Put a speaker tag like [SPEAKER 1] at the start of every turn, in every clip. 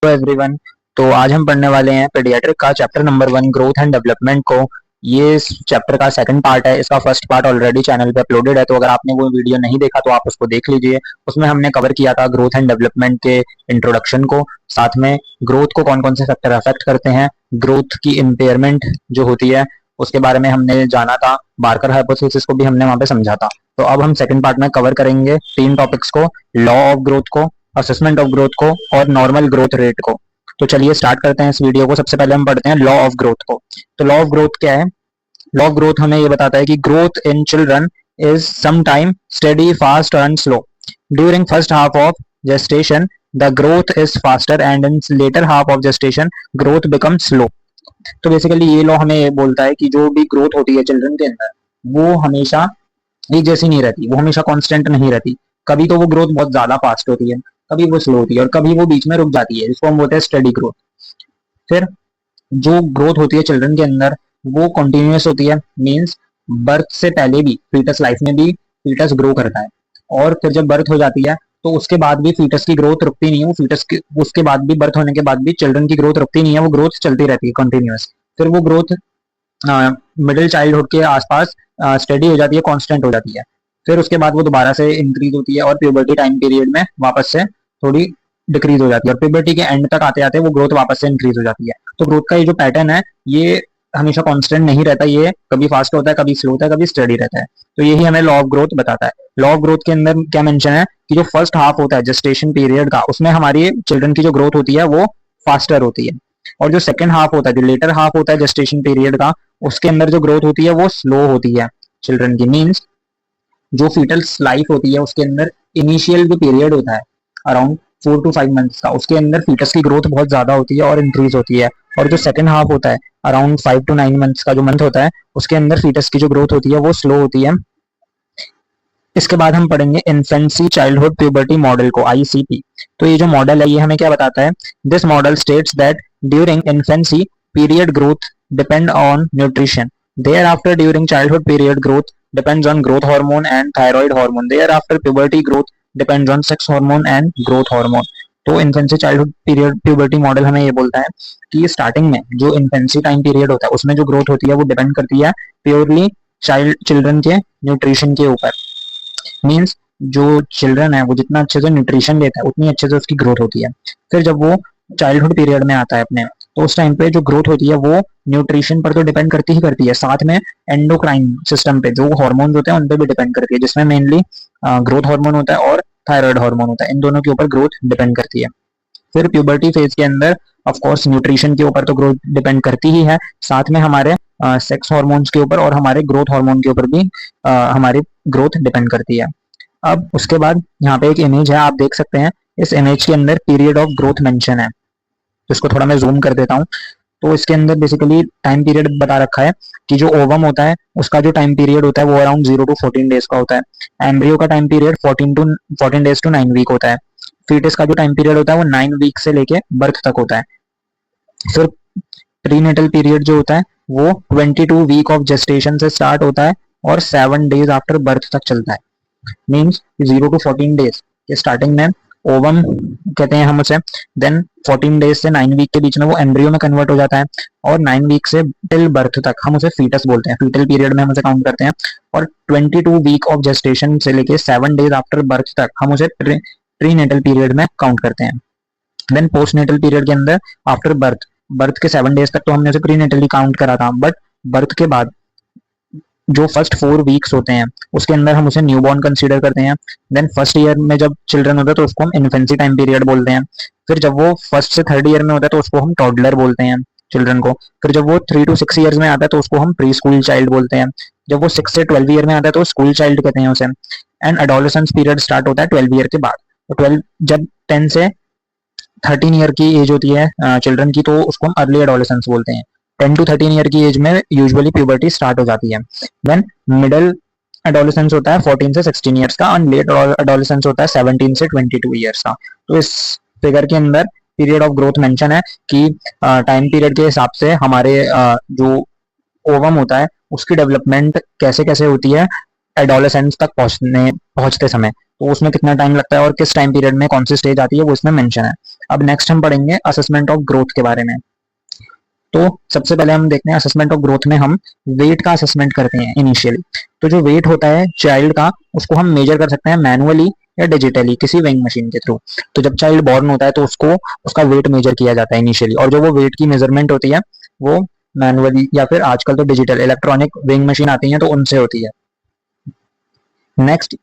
[SPEAKER 1] Hello everyone. तो आज हम पढ़ने वाले हैं पीडियाट्रिक का chapter number 1 growth and development को। ये इस चैप्टर का सेकंड पार्ट है। इसका फर्स्ट पार्ट ऑलरेडी चैनल पे अपलोडेड है, तो अगर आपने वो वीडियो नहीं देखा तो आप उसको देख लीजिए। उसमें हमने कवर किया था ग्रोथ एंड डेवलपमेंट के इंट्रोडक्शन को, साथ में ग्रोथ को कौन कौन से फैक्टर अफेक्ट करते हैं, ग्रोथ की इम्पेयरमेंट जो होती है उसके बारे में हमने जाना था, बार्कर हाइपोथेसिस को भी हमने वहां पे समझा था। तो अब हम सेकंड पार्ट में कवर करेंगे तीन टॉपिक्स को, लॉ ऑफ ग्रोथ को, असेसमेंट ऑफ ग्रोथ को और नॉर्मल ग्रोथ रेट को। तो चलिए स्टार्ट करते हैं इस वीडियो को। सबसे पहले हम पढ़ते हैं लॉ ऑफ ग्रोथ को। तो लॉ ऑफ ग्रोथ क्या है? लॉ ऑफ ग्रोथ हमें ये बताता है कि growth in children is some time steady, fast and slow. During first half of gestation the growth is faster and in later half of gestation growth becomes slow। तो basically ये law हमें ये बोलता है कि जो भी ग्रोथ होती है चिल्ड्रन के अंदर वो हमेशा एक जैसी नहीं रहती, वो हमेशा कांस्टेंट नहीं रहती। कभी तो वो ग्रोथ बहुत ज्यादा फास्ट होती है, कभी वो स्लो होती है और कभी वो बीच में रुक जाती है, जिसको हम बोलते हैं स्टडी ग्रोथ। फिर जो ग्रोथ होती है चिल्ड्रन के अंदर वो कंटिन्यूअस होती है, मींस बर्थ से पहले भी फीटस लाइफ में भी फीटस ग्रो करता है, और फिर जब बर्थ हो जाती है तो उसके बाद भी फीटस की ग्रोथ रुकती नहीं है। वो फीटस की उसके बाद भी, बर्थ होने के बाद भी चिल्ड्रन की ग्रोथ रुकती नहीं है, वो ग्रोथ चलती रहती है कंटिन्यूअस। फिर वो ग्रोथ मिडिल चाइल्डहुड के आसपास स्टडी हो जाती है, कांस्टेंट हो जाती है। फिर उसके बाद वो दोबारा से इंक्रीज होती है और प्यूबर्टी टाइम पीरियड में वापस से थोड़ी डिक्रीज हो जाती है, और प्यूबर्टी के एंड तक आते आते वो ग्रोथ वापस से इंक्रीज हो जाती है। तो ग्रोथ का ये जो पैटर्न है ये हमेशा कांस्टेंट नहीं रहता, ये कभी फास्ट होता है, कभी स्लो होता है, कभी स्टडी रहता है। तो यही हमें लॉ ऑफ ग्रोथ बताता है। लॉ ऑफ ग्रोथ के अंदर क्या मेंशन है कि जो फर्स्ट हाफ होता है जेस्टेशन पीरियड का, उसमें हमारी चिल्ड्रन की जो ग्रोथ होती है वो फास्टर होती है, और जो सेकंड हाफ होता है, जो लेटर हाफ होता है जेस्टेशन पीरियड का, उसके अंदर जो ग्रोथ होती है वो स्लो होती है चिल्ड्रन की। मीन्स जो फीटल लाइफ होती है उसके अंदर इनिशियल जो पीरियड होता है अराउंड 4 to 5 मंथ्स का, उसके अंदर फीटस की ग्रोथ बहुत ज्यादा होती है और इंक्रीज होती है। और जो सेकंड हाफ होता है अराउंड 5 to 9 मंथ्स का जो मंथ होता है, उसके अंदर फीटस की जो ग्रोथ होती है वो स्लो होती है। इसके बाद हम पढ़ेंगे इन्फेंसी चाइल्डहुड प्यूबर्टी मॉडल को, आईसीपी। तो ये जो मॉडल है ये हमें क्या बताता है? This model states that during infancy period growth depend on nutrition, thereafter during childhood period growth depends on growth hormone and thyroid hormone, thereafter puberty growth depends on sex hormone and growth hormone। तो infancy childhood period puberty model हमें ये बोलता है कि starting में जो infancy time period होता है उसमें जो ग्रोथ होती है वो डिपेंड करती है प्योरली चिल्ड्रन के न्यूट्रिशन के ऊपर। मीन्स जो चिल्ड्रन है वो जितना अच्छे से न्यूट्रिशन लेता है उतनी अच्छे से उसकी ग्रोथ होती है। फिर जब वो चाइल्डहुड पीरियड में आता है अपने, तो उस टाइम पे जो ग्रोथ होती है वो न्यूट्रिशन पर तो डिपेंड करती ही करती है, साथ में एंडोक्राइन सिस्टम पे जो हार्मोन्स होते हैं उन पे भी डिपेंड करती है, जिसमें मेनली ग्रोथ हार्मोन होता है और थायराइड हार्मोन होता है। इन दोनों के ऊपर ग्रोथ डिपेंड करती है। फिर प्यूबर्टी फेज के अंदर ऑफ कोर्स न्यूट्रिशन के ऊपर तो ग्रोथ डिपेंड करती ही है, साथ में हमारे सेक्स हार्मोन्स के ऊपर और हमारे ग्रोथ हार्मोन के ऊपर भी हमारी ग्रोथ डिपेंड करती है। अब उसके बाद यहाँ पे एक इमेज है, आप देख सकते हैं। इस इमेज के अंदर पीरियड ऑफ ग्रोथ मेंशन है, तो इसको थोड़ा मैं जूम कर देता हूँ। तो इसके अंदर बेसिकली टाइम पीरियड बता रखा है कि जो ओवम होता है उसका जो टाइम पीरियड होता है वो अराउंड 0 to 14 डेज का होता है। एम्ब्रियो का time period 14 days to 9 week होता है। फीटस का जो टाइम पीरियड होता है वो 9 वीक से लेके बर्थ तक होता है। फिर प्रीनेटल पीरियड जो होता है वो 22 वीक ऑफ जेस्टेशन से स्टार्ट होता है और 7 डेज आफ्टर बर्थ तक चलता है। मीन्स 0 to 14 डेज के स्टार्टिंग में ओवम कहते हैं हम उसे, देन 14 डेज से 9 वीक के बीच में वो एम्ब्रियो में कन्वर्ट हो जाता है, और 9 वीक से टिल बर्थ तक हम उसे फीटस बोलते हैं, फीटल पीरियड में हम उसे काउंट करते हैं। और 22 वीक ऑफ जेस्टेशन से लेके 7 डेज आफ्टर बर्थ तक हम उसे प्रीनेटल पीरियड में काउंट करते हैं। देन पोस्टनेटल पीरियड के अंदर आफ्टर बर्थ, बर्थ के 7 डेज तक तो हमने उसे प्रीनेटली काउंट करा था, बट बर्थ के बाद जो फर्स्ट 4 वीक्स होते हैं उसके अंदर हम उसे न्यूबॉर्न कंसीडर करते हैं। देन फर्स्ट ईयर में जब चिल्ड्रन होता है तो उसको हम इन्फेंसी टाइम पीरियड बोलते हैं। फिर जब वो फर्स्ट से थर्ड ईयर में होता है तो उसको हम टॉडलर बोलते हैं चिल्ड्रन को। फिर जब वो 3 to 6 ईयर्स में आता है तो उसको हम प्री स्कूल चाइल्ड बोलते हैं। जब वो 6 से 12 ईयर में आता है तो स्कूल चाइल्ड कहते हैं उसे। एंड एडोलेसेंस पीरियड स्टार्ट होता है 12 ईयर के बाद। तो 12 जब 10 से 13 ईयर की एज होती है चिल्ड्रन की, तो उसको हम अर्ली एडोलेसेंस बोलते हैं। 10 to 13 ईयर की एज में यूजुअली प्यूबर्टी स्टार्ट हो जाती है। देन मिडिल एडोलेसेंस होता है 14 से 16 ईयर्स का, और लेट एडोलेसेंस होता है 17 से 22 ईयर्स का। तो इस फिगर के अंदर पीरियड ऑफ ग्रोथ मेंशन है कि टाइम पीरियड के हिसाब से हमारे जो ओवम होता है उसकी डेवलपमेंट कैसे कैसे होती है एडोलेसेंस तक पहुंचते समय, तो उसमें कितना टाइम लगता है और किस टाइम पीरियड में कौन सी स्टेज आती है वो इसमें मेंशन है। अब नेक्स्ट हम पढ़ेंगे असेसमेंट ऑफ ग्रोथ के बारे में। तो सबसे पहले हम देखते हैं असेसमेंट ऑफ ग्रोथ में हम वेट का असेसमेंट करते हैं इनिशियली। तो जो वेट होता है चाइल्ड का, उसको हम मेजर कर सकते हैं मैनुअली या डिजिटली किसी वेइंग मशीन के थ्रू। तो जब चाइल्ड बॉर्न होता है तो उसको उसका वेट मेजर किया जाता है इनिशियली, और जो वो वेट की मेजरमेंट होती है वो मैनुअली या फिर आजकल तो डिजिटल इलेक्ट्रॉनिक वेइंग मशीन आती है तो उनसे होती है। Next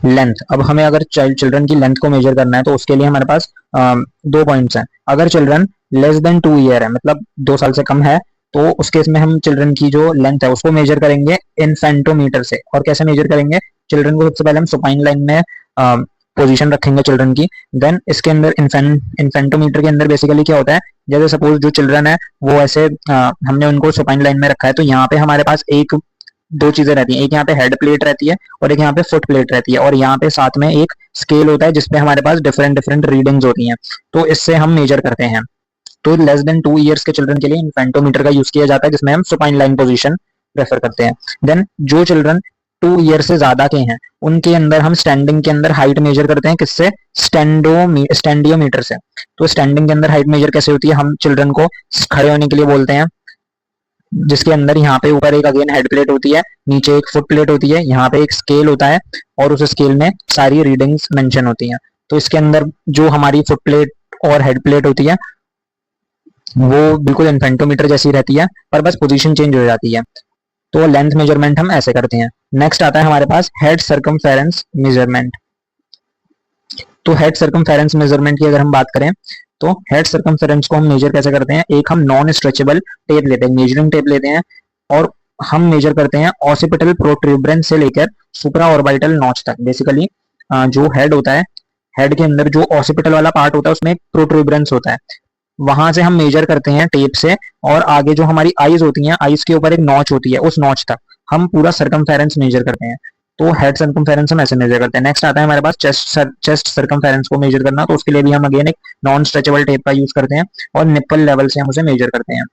[SPEAKER 1] length. अब हमें अगर चिल्ड्रन की लेंथ को मेजर करना है तो उसके लिए हमारे पास दो पॉइंट्स हैं। अगर चिल्ड्रन लेस देन 2 ईयर है, मतलब 2 साल से कम है, तो उस केस में हम चिल्ड्रन की जो लेंथ है उसको मेजर करेंगे इन फेंटोमीटर से। और कैसे मेजर करेंगे? चिल्ड्रन को सबसे पहले हम सुपाइन लाइन में पोजीशन रखेंगे चिल्ड्रन की। देन इसके अंदर इन्फेंटोमीटर के अंदर बेसिकली क्या होता है, जैसे सपोज जो चिल्ड्रन है वो ऐसे हमने उनको सुपाइन लाइन में रखा है, तो यहाँ पे हमारे पास एक दो चीजें रहती हैं। एक यहाँ पे हेड प्लेट रहती है और एक यहाँ पे फुट प्लेट रहती है, और यहाँ पे साथ में एक स्केल होता है जिसपे हमारे पास डिफरेंट डिफरेंट रीडिंग्स होती हैं। तो इससे हम मेजर करते हैं। तो लेस देन 2 ईयर्स के चिल्ड्रन के लिए इन्फेंटोमीटर का यूज किया जाता है, जिसमें हम सुपाइन लाइन पोजीशन प्रेफर करते हैं। देन जो चिल्ड्रन 2 ईयर से ज्यादा के हैं उनके अंदर हम स्टैंडिंग के अंदर हाइट मेजर करते हैं। किससे? स्टैंडियोमीटर से। तो स्टैंडिंग के अंदर हाइट मेजर कैसे होती है? हम चिल्ड्रन को खड़े होने के लिए बोलते हैं, जिसके अंदर यहाँ पे ऊपर एक अगेन हेड प्लेट होती है, नीचे एक फुट प्लेट होती है, यहाँ पे एक स्केल होता है और उस स्केल में सारी रीडिंग्स मेंशन होती हैं। तो इसके अंदर जो हमारी फुट प्लेट और हेड प्लेट होती है वो बिल्कुल इन्फेंटोमीटर जैसी रहती है, पर बस पोजीशन चेंज हो जाती है। तो लेंथ मेजरमेंट हम ऐसे करते हैं। नेक्स्ट आता है हमारे पास हेड सर्कमफेरेंस मेजरमेंट। तो हेड सर्कमफेरेंस मेजरमेंट की अगर हम बात करें तो हेड सर्कमफेरेंस को हम मेजर कैसे करते हैं? एक हम नॉन स्ट्रेचेबल टेप लेते हैं, मेजरिंग टेप लेते हैं, और हम मेजर करते हैं ऑसिपिटल प्रोट्रूबरेंस से लेकर सुप्रा ऑर्बिटल नॉच तक। बेसिकली जो हेड होता है, हेड के अंदर जो ऑसिपिटल वाला पार्ट होता है उसमें एक प्रोट्रूबरेंस होता है, वहां से हम मेजर करते हैं टेप से, और आगे जो हमारी आईज होती हैं, आईज के ऊपर एक नॉच होती है, उस नॉच तक हम पूरा सर्कमफेरेंस मेजर करते हैं। तो हेड सर्कमफेरेंस हम ऐसे मेजर करते हैं। नेक्स्ट आता है हमारे पास चेस्ट सर्कमफेरेंस को मेजर करना। तो उसके लिए भी हम अगेन एक नॉन स्ट्रेचेबल टेप का यूज करते हैं और निप्पल लेवल से हम उसे मेजर करते हैं।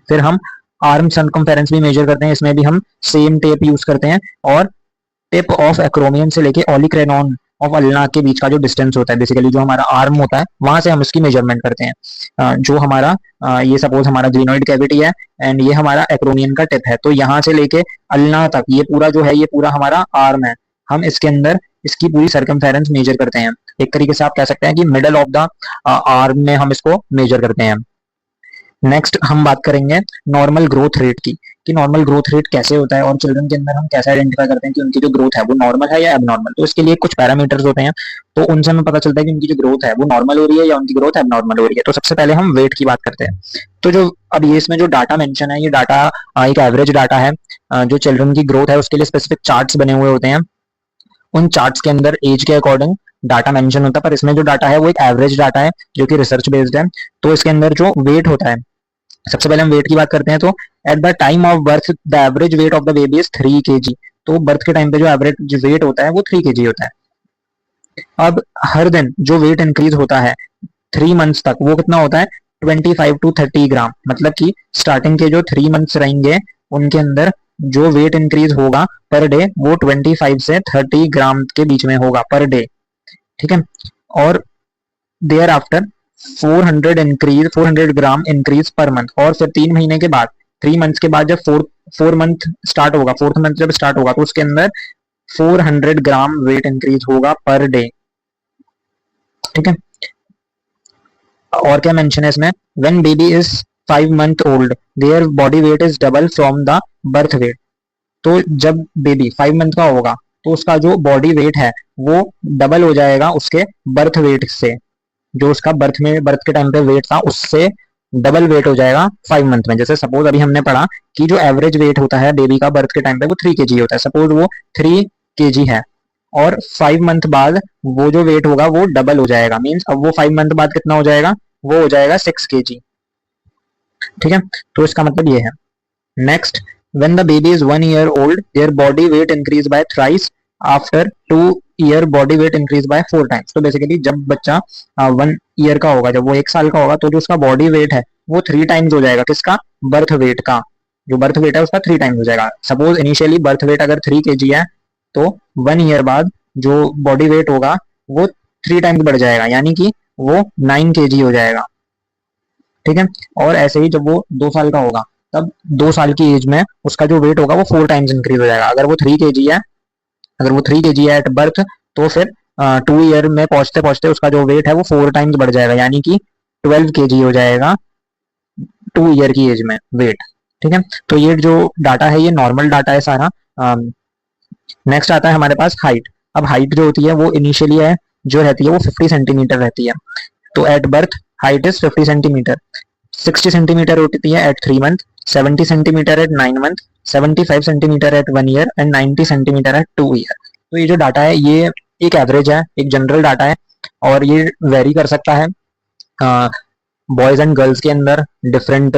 [SPEAKER 1] फिर हम आर्म सर्कमफेरेंस भी मेजर करते हैं, इसमें भी हम सेम टेप यूज करते हैं, और टिप ऑफ एक्रोमियन से लेके ओलिक्रेनॉन ऑफ अल्ना के बीच का जो डिस्टेंस होता है, बेसिकली जो हमारा आर्म होता है, वहां से हम इसकी मेजरमेंट करते हैं। जो हमारा ये सपोज हमारा ग्लिनोइड कैविटी है एंड ये हमारा एक्रोमियन का टिप है, तो यहाँ से लेके अल्ना तक ये पूरा जो है ये पूरा हमारा आर्म है। हम इसके अंदर इसकी पूरी सर्कमफेरेंस मेजर करते हैं। एक तरीके से आप कह सकते हैं कि मिडल ऑफ द आर्म में हम इसको मेजर करते हैं। नेक्स्ट हम बात करेंगे नॉर्मल ग्रोथ रेट की, कि नॉर्मल ग्रोथ रेट कैसे होता है और चिल्ड्रन के अंदर हम कैसे आइडेंटिफाई करते हैं कि उनकी जो ग्रोथ है वो नॉर्मल है या एबनॉर्मल। तो इसके लिए कुछ पैरामीटर्स होते हैं, तो उनसे हमें पता चलता है कि उनकी जो ग्रोथ है वो नॉर्मल हो रही है या उनकी ग्रोथ एबनॉर्मल हो रही है। तो सबसे पहले हम वेट की बात करते हैं। तो जो अब ये इसमें जो डाटा मेंशन है, ये डाटा एक एवरेज डाटा है। जो चिल्ड्रन की ग्रोथ है उसके लिए स्पेसिफिक चार्ट्स बने हुए होते हैं, उन चार्ट्स के अंदर एज के अकॉर्डिंग डाटा मेंशन होता है, पर इसमें जो डाटा है वो एक एवरेज डाटा है जो कि रिसर्च बेस्ड है। तो इसके अंदर जो वेट होता है, सबसे पहले हम वेट की बात करते हैं। तो at the time of birth the average weight of the baby is 3 kg। तो बर्थ के टाइम पे जो एवरेज वेट होता है वो 3 kg होता है। अब हर दिन जो वेट इंक्रीज होता है 3 मंथ्स तक, वो कितना होता है? 25 to 30 ग्राम। मतलब कि स्टार्टिंग के जो 3 मंथ्स रहेंगे उनके अंदर जो वेट इंक्रीज होगा पर डे वो 25 से 30 ग्राम के बीच में होगा पर डे, ठीक है। और thereafter 400 gram increase per month. और फिर 3 महीने के बाद, 3 मंथ्स के बाद जब फोर्थ मंथ स्टार्ट होगा, फोर्थ मंथ जब स्टार्ट होगा तो उसके अंदर 400 ग्राम वेट इंक्रीज होगा पर डे, ठीक है। और क्या मेंशन है इसमें? When baby is 5 month old their body weight is double from the birth weight. तो जब बेबी 5 मंथ का होगा तो उसका जो बॉडी वेट है वो डबल हो जाएगा उसके बर्थ वेट से। जो उसका बर्थ के टाइम पे वेट था उससे डबल वेट हो जाएगा 5 मंथ में। जैसे सपोज अभी हमने पढ़ा कि जो एवरेज वेट होता है बेबी का बर्थ के टाइम पे वो 3 kg होता है, सपोज वो 3 kg है, और 5 मंथ बाद वो जो वेट होगा वो डबल हो जाएगा। मींस अब वो 5 मंथ बाद कितना हो जाएगा? वो हो जाएगा 6 kg, ठीक है। तो इसका मतलब ये है। Next, when the baby is 1 year old their body weight increase by thrice, after 2 year body weight increase by 4 times। तो बेसिकली जब बच्चा 1 ईयर का होगा, जब वो 1 साल का होगा, तो जो उसका बॉडी वेट है वो 3 टाइम्स हो जाएगा। किसका? बर्थ वेट का। जो बर्थ वेट है उसका 3 टाइम्स हो जाएगा। सपोज इनिशियली बर्थ वेट अगर 3 kg है तो 1 ईयर बाद जो बॉडी वेट होगा वो 3 टाइम्स बढ़ जाएगा, यानी कि वो 9 kg हो जाएगा, ठीक है। और ऐसे ही जब वो 2 साल का होगा तब 2 साल की एज में उसका जो वेट होगा वो 4 टाइम्स इंक्रीज हो जाएगा। अगर वो 3 kg है एट बर्थ, तो फिर 2 ईयर में पहुंचते पहुंचते उसका जो वेट है वो 4 टाइम्स बढ़ जाएगा, यानी कि 12 kg हो जाएगा 2 ईयर की एज में वेट, ठीक है। तो ये जो डाटा है ये नॉर्मल डाटा है सारा। नेक्स्ट आता है हमारे पास हाइट। अब हाइट जो होती है वो इनिशियली है जो रहती है वो 50 सेंटीमीटर रहती है। तो at birth height is 50 centimetre. 60 centimetre होती है at 3 month, 70 centimetre at 9 month, 75 centimetre at 1 year and 90 centimetre at 2 year. तो ये जो डाटा है ये एक एवरेज है, एक जनरल डाटा है, और ये वेरी कर सकता है बॉयज एंड गर्ल्स के अंदर, डिफरेंट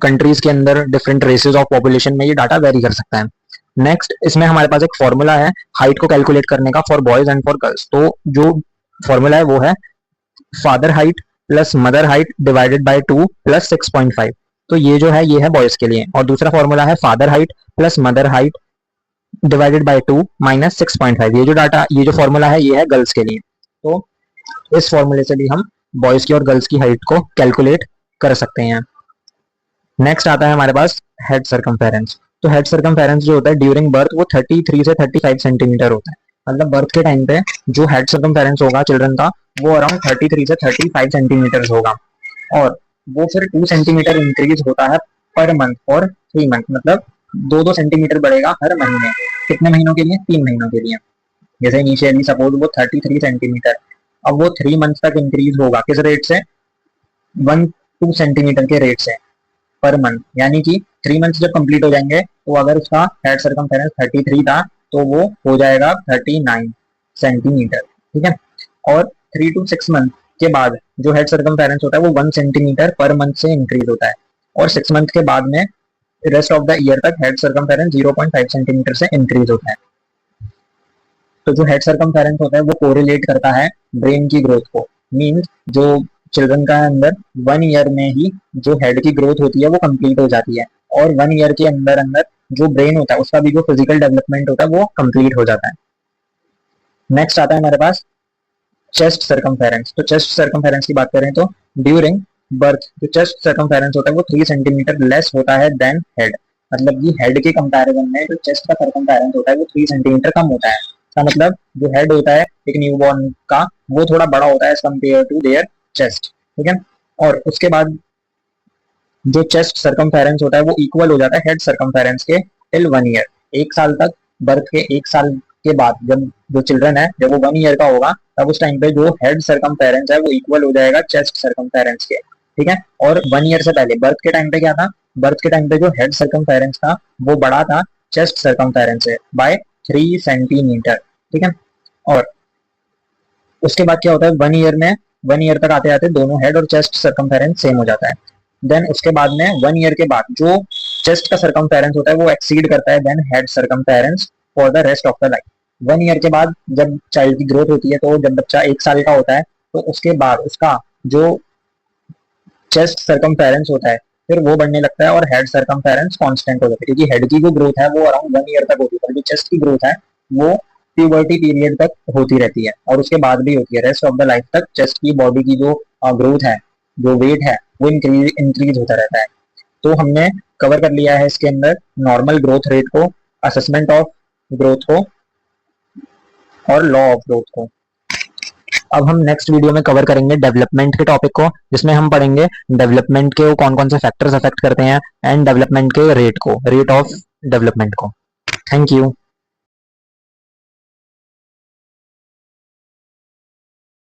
[SPEAKER 1] कंट्रीज के अंदर, डिफरेंट रेसेस ऑफ पॉपुलेशन में ये डाटा वेरी कर सकता है। नेक्स्ट इसमें हमारे पास एक फॉर्मूला है हाइट को कैलकुलेट करने का for boys and for girls. तो जो फॉर्मूला है वो है father height plus mother height divided by 2 plus 6.5। तो ये जो है ये है बॉयज के लिए, और दूसरा फॉर्मूला है father height plus mother height divided by 2 minus 6.5। ये जो फॉर्मूला है ये है गर्ल्स के लिए। तो इस फॉर्मूले से भी हम बॉयज की और गर्ल्स की हाइट को कैलकुलेट कर सकते हैं। नेक्स्ट आता है हमारे पास हेड सर्कमफेरेंस। तो हेड सर्कमफेरेंस जो होता है ड्यूरिंग बर्थ वो 33 से 35 सेंटीमीटर होता है। मतलब बर्थ के टाइम पे जो हेड सर्कमफेरेंस होगा चिल्ड्रन का वो अराउंड 33 से 35 सेंटीमीटर होगा, और वो फिर 2 सेंटीमीटर इंक्रीज होता है पर मंथ और 3 मंथ। मतलब 2-2 सेंटीमीटर बढ़ेगा हर महीने। कितने महीनों के लिए? 3 महीनों के लिए। जैसे इनिशियली सपोज वो 33 सेंटीमीटर, अब वो 3 मंथ तक इंक्रीज होगा किस रेट से? 1-2 सेंटीमीटर के रेट से पर मंथ। यानी कि 3 मंथ जब कंप्लीट हो जाएंगे तो अगर उसका हेड सर्कमफेरेंस 33 था तो वो हो जाएगा 39 सेंटीमीटर, ठीक है। और 3 to 6 मंथ के बाद जो हेड सर्कमफेरेंस होता है वो 1 सेंटीमीटर पर मंथ से इंक्रीज होता है, और 6 मंथ के बाद में रेस्ट ऑफ द ईयर तक हेड सर्कमफेरेंस 0.5 सेंटीमीटर से इंक्रीज होता है। तो जो हेड सर्कमफेरेंस होता है वो कोरिलेट करता है ब्रेन की ग्रोथ को। मीन्स जो चिल्ड्रन का अंदर 1 ईयर में ही जो हेड की ग्रोथ होती है वो कंप्लीट हो जाती है, और 1 ईयर के अंदर अंदर जो ब्रेन होता है उसका भी जो फिजिकल डेवलपमेंट होता है वो कंप्लीट हो जाता है। नेक्स्ट आता है हमारे पास चेस्ट सर्कमफेरेंस। तो चेस्ट सर्कमफेरेंस की बात करें तो ड्यूरिंग बर्थ जो चेस्ट सर्कमफेरेंस होता है वो 3 सेंटीमीटर लेस होता है देन हेड। मतलब कि हेड के कंपैरिजन में जो चेस्ट का सर्कमफेरेंस होता है वो 3 सेंटीमीटर कम होता है। इसका मतलब जो हेड होता है एक न्यूबॉर्न का वो थोड़ा बड़ा होता है as compare to their chest, ठीक है। और उसके बाद जो चेस्ट सर्कमफेरेंस होता है वो इक्वल हो जाता है हेड सर्कमफेरेंस के टिल 1 ईयर। 1 साल तक, बर्थ के 1 साल के बाद जब जो चिल्ड्रन है जब वो 1 ईयर का होगा तब उस टाइम पे जो हेड सर्कमफेरेंस है वो इक्वल हो जाएगा चेस्ट सर्कमफेरेंस के, ठीक है। और 1 ईयर से पहले बर्थ के टाइम पे क्या था? बर्थ के टाइम पे जो हेड सर्कमफेरेंस था वो बड़ा था चेस्ट सर्कमफेरेंस से बाय 3 सेंटीमीटर, ठीक है। और उसके बाद क्या होता है 1 ईयर तक आते आते दोनों हेड और चेस्ट सर्कमफेरेंस सेम हो जाता है। देन उसके बाद में 1 ईयर के बाद जो चेस्ट का सर्कमफेरेंस होता है वो एक्सीड करता है then head circumference for the rest of the life. 1 year के बाद जब चाइल्ड की ग्रोथ होती है तो जब बच्चा 1 साल का होता है तो उसके बाद उसका जो चेस्ट सर्कमफेरेंस होता है फिर वो बढ़ने लगता है और हेड सर्कमफेरेंस कांस्टेंट हो जाता है, क्योंकि हेड की जो ग्रोथ है वो अराउंड 1 ईयर तक होती है, पर जो चेस्ट की ग्रोथ है वो प्यूबर्टी पीरियड तक होती रहती है और उसके बाद भी होती है। रेस्ट ऑफ द लाइफ तक चेस्ट की बॉडी की जो ग्रोथ है, जो वेट है वो इंक्रीज होता रहता है। तो हमने कवर कर लिया है इसके अंदर नॉर्मल ग्रोथ रेट को, असेसमेंट ऑफ ग्रोथ को और लॉ ऑफ ग्रोथ को। अब हम नेक्स्ट वीडियो में कवर करेंगे डेवलपमेंट के टॉपिक को, जिसमें हम पढ़ेंगे डेवलपमेंट के कौन कौन से फैक्टर्स अफेक्ट करते हैं एंड डेवलपमेंट के रेट ऑफ डेवलपमेंट को। Thank you.